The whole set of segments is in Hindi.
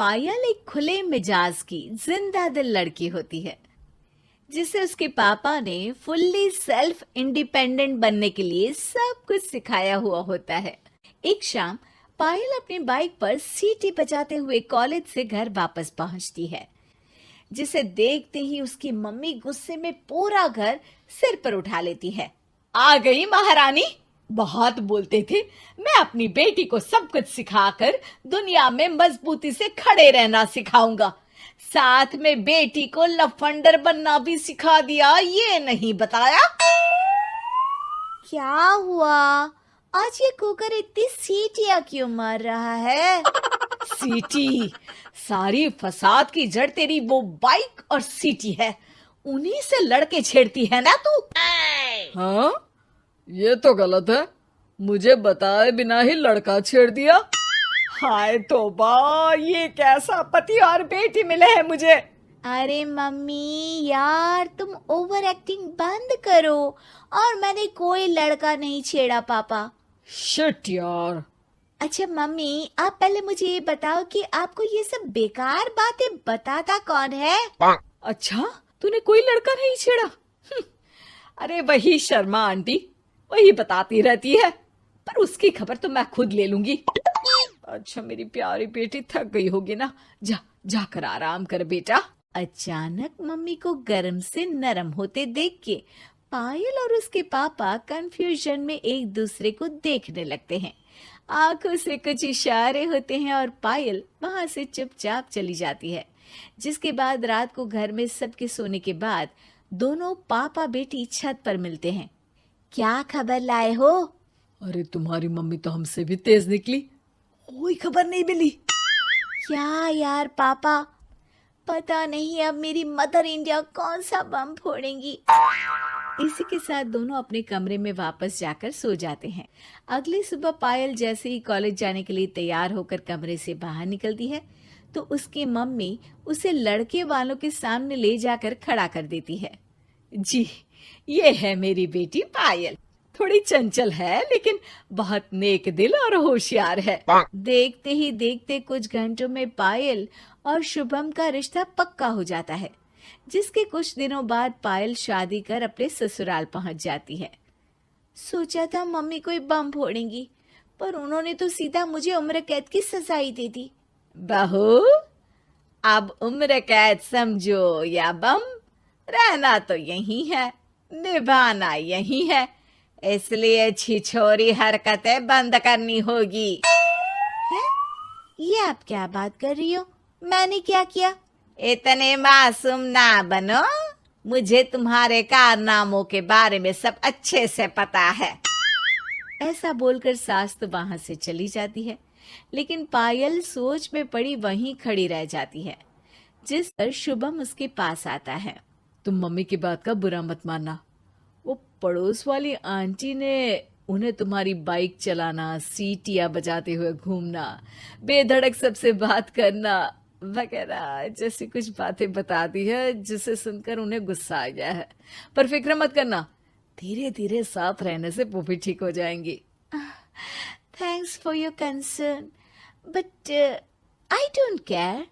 पायल एक खुले मिजाज की जिंदा दिल लड़की होती है जिसे उसके पापा ने फुल्ली सेल्फ इंडिपेंडेंट बनने के लिए सब कुछ सिखाया हुआ होता है। एक शाम पायल अपनी बाइक पर सीटी बजाते हुए कॉलेज से घर वापस पहुंचती है, जिसे देखते ही उसकी मम्मी गुस्से में पूरा घर सिर पर उठा लेती है। आ गई महारानी, बहुत बोलते थे मैं अपनी बेटी को सब कुछ सिखाकर दुनिया में मजबूती से खड़े रहना सिखाऊंगा, साथ में बेटी को लफंडर बनना भी सिखा दिया, ये नहीं बताया। क्या हुआ? आज ये कुकर इतनी सीटियां क्यों मार रहा है? सीटी? सारी फसाद की जड़ तेरी वो बाइक और सीटी है, उन्हीं से लड़के छेड़ती है ना तू। हाँ, ये तो गलत है, मुझे बताए बिना ही लड़का छेड़ दिया। हाय तौबा, ये कैसा पति और बेटी मिले हैं मुझे। अरे मम्मी यार, तुम ओवर एक्टिंग बंद करो, और मैंने कोई लड़का नहीं छेड़ा पापा। शिट यार। अच्छा मम्मी, आप पहले मुझे ये बताओ कि आपको ये सब बेकार बातें बताता कौन है? अच्छा, तूने कोई लड़का नहीं छेड़ा? अरे वही शर्मा आंटी, वही बताती रहती है, पर उसकी खबर तो मैं खुद ले लूंगी। अच्छा मेरी प्यारी बेटी, थक गई होगी ना, जाकर आराम कर बेटा। अचानक मम्मी को गर्म से नरम होते देख के पायल और उसके पापा कंफ्यूजन में एक दूसरे को देखने लगते हैं। आंखों से कुछ इशारे होते हैं और पायल वहां से चुपचाप चली जाती है। जिसके बाद रात को घर में सबके सोने के बाद दोनों पापा बेटी छत पर मिलते हैं। क्या खबर लाए हो? अरे तुम्हारी मम्मी तो हमसे भी तेज निकली, कोई खबर नहीं मिली। क्या यार पापा, पता नहीं अब मेरी मदर इंडिया कौन सा बम फोड़ेंगी। इसी के साथ दोनों अपने कमरे में वापस जाकर सो जाते हैं। अगली सुबह पायल जैसे ही कॉलेज जाने के लिए तैयार होकर कमरे से बाहर निकलती है तो उसकी मम्मी उसे लड़के वालों के सामने ले जाकर खड़ा कर देती है। जी, ये है मेरी बेटी पायल, थोड़ी चंचल है लेकिन बहुत नेक दिल और होशियार है। देखते ही देखते कुछ घंटों में पायल और शुभम का रिश्ता पक्का हो जाता है, जिसके कुछ दिनों बाद पायल शादी कर अपने ससुराल पहुंच जाती है। सोचा था मम्मी कोई बम फोड़ेंगी, पर उन्होंने तो सीधा मुझे उम्र कैद की सजा ही दे दी। बहू, अब उम्र कैद समझो या बम, रहना तो यही है, निभाना यही है, इसलिए छिछोरी हरकतें बंद करनी होगी। है? ये आप क्या बात कर रही हो? मैंने क्या किया? इतने मासूम ना बनो, मुझे तुम्हारे कारनामों के बारे में सब अच्छे से पता है। ऐसा बोलकर सास तो वहां से चली जाती है, लेकिन पायल सोच में पड़ी वहीं खड़ी रह जाती है। जिस पर शुभम उसके पास आता है। तुम मम्मी की बात का बुरा मत मानना, वो पड़ोस वाली आंटी ने उन्हें तुम्हारी बाइक चलाना, सीटियां बजाते हुए घूमना, बेधड़क सबसे बात करना वगैरह जैसी कुछ बातें बता दी है, जिसे सुनकर उन्हें गुस्सा आ गया है। पर फिक्र मत करना, धीरे धीरे साथ रहने से वो भी ठीक हो जाएंगी। Thanks for your concern, but I don't care.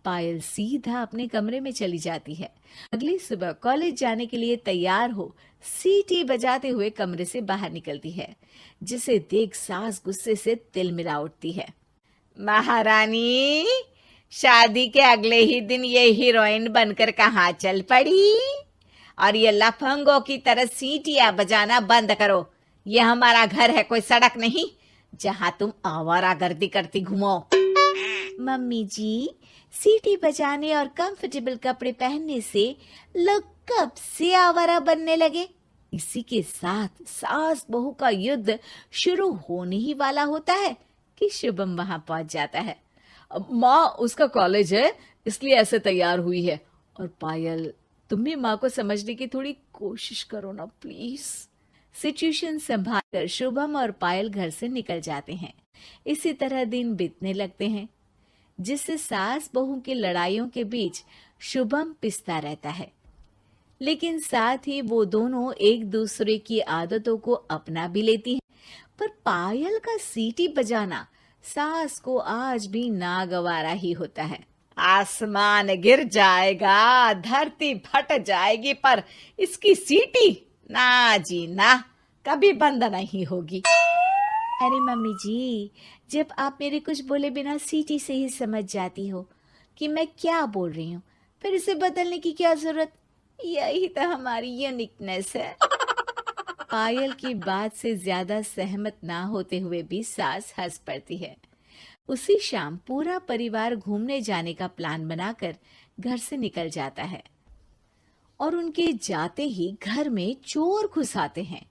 Payal सीधा अपने कमरे में चली जाती है। अगली सुबह कॉलेज जाने के लिए तैयार हो सीटी बजाते हुए कमरे से बाहर निकलती है, जिसे देख सास गुस्से से तिलमिला उठती है। महारानी, शादी के अगले ही दिन ये हीरोइन बनकर कहाँ चल पड़ी? और ये लफंगों की तरह सीटियां बजाना बंद करो। ये हमारा घर है, कोई सड़क नहीं जहाँ तुम आवारागर्दी करती घूमो। मम्मी जी, सीटी बजाने और कंफर्टेबल कपड़े पहनने से लोग कब से आवारा बनने लगे? इसी के साथ सास बहू का युद्ध शुरू होने ही वाला होता है कि शुभम वहां पहुंच जाता है। माँ, उसका कॉलेज है इसलिए ऐसे तैयार हुई है। और पायल, तुम भी माँ को समझने की थोड़ी कोशिश करो ना प्लीज। सिचुएशन संभालकर शुभम और पायल घर से निकल जाते हैं। इसी तरह दिन बीतने लगते हैं, जिससे सास बहू की लड़ाइयों के बीच शुभम पिसता रहता है, लेकिन साथ ही वो दोनों एक दूसरे की आदतों को अपना भी लेती हैं। पर पायल का सीटी बजाना सास को आज भी नागवारा ही होता है। आसमान गिर जाएगा, धरती फट जाएगी, पर इसकी सीटी ना जी ना, कभी बंद नहीं होगी। अरे मम्मी जी, जब आप मेरे कुछ बोले बिना सीटी से ही समझ जाती हो कि मैं क्या बोल रही हूँ, फिर इसे बदलने की क्या जरूरत? यही तो हमारी यूनिकनेस है। पायल की बात से ज्यादा सहमत ना होते हुए भी सास हंस पड़ती है। उसी शाम पूरा परिवार घूमने जाने का प्लान बनाकर घर से निकल जाता है और उनके जाते ही घर में चोर घुस आते हैं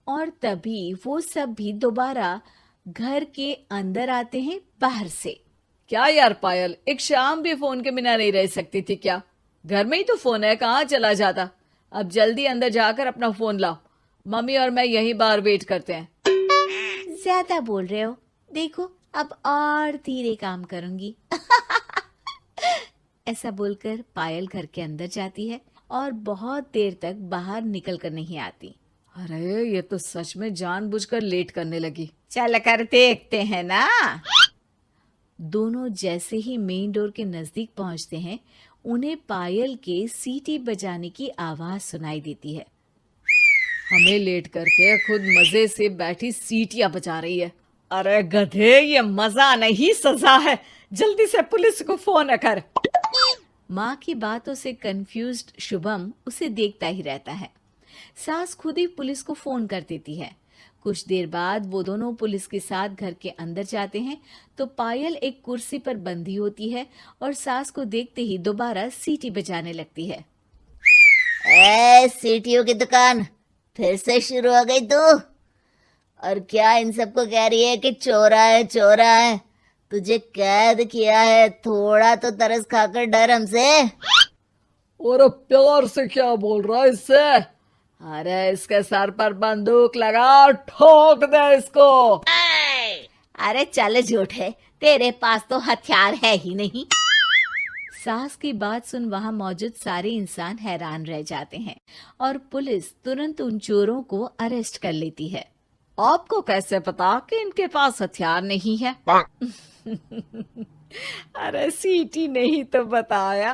और तभी वो सब भी दोबारा घर के अंदर आते हैं बाहर से। क्या यार पायल, एक शाम भी फोन के बिना नहीं रह सकती थी क्या? घर में ही तो फोन है, कहाँ चला जाता? अब जल्दी अंदर जाकर अपना फोन लाओ, मम्मी और मैं यहीं बाहर वेट करते हैं। ज्यादा बोल रहे हो, देखो अब और धीरे काम करूंगी। ऐसा बोलकर पायल घर के अंदर जाती है और बहुत देर तक बाहर निकल कर नहीं आती। अरे ये तो सच में जानबूझकर लेट करने लगी। चल कर देखते हैं ना। दोनों जैसे ही मेन डोर के नजदीक पहुंचते हैं, उन्हें पायल के सीटी बजाने की आवाज सुनाई देती है। हमें लेट करके खुद मजे से बैठी सीटियां बजा रही है। अरे गधे, ये मजा नहीं सजा है, जल्दी से पुलिस को फोन कर। माँ की बातों से कंफ्यूज्ड शुभम उसे देखता ही रहता है। सास खुद ही पुलिस को फोन कर देती है। कुछ देर बाद वो दोनों पुलिस के साथ घर के अंदर जाते हैं तो पायल एक कुर्सी पर बंधी होती है और सास को देखते ही दोबारा सीटी बजाने लगती है। सीटियों की दुकान फिर से शुरू हो गई तू? और क्या इन सबको कह रही है कि चोरा है चोरा है? तुझे कैद किया है, थोड़ा तो तरस खाकर डर हमसे। और प्यार से क्या बोल रहा है इससे? अरे इसके सर पर बंदूक लगा, ठोक दे इसको। अरे चल झूठे, तेरे पास तो हथियार है ही नहीं। सास की बात सुन वहां मौजूद सारे इंसान हैरान रह जाते हैं और पुलिस तुरंत उन चोरों को अरेस्ट कर लेती है। आपको कैसे पता कि इनके पास हथियार नहीं है? अरे सीटी नहीं तो बताया।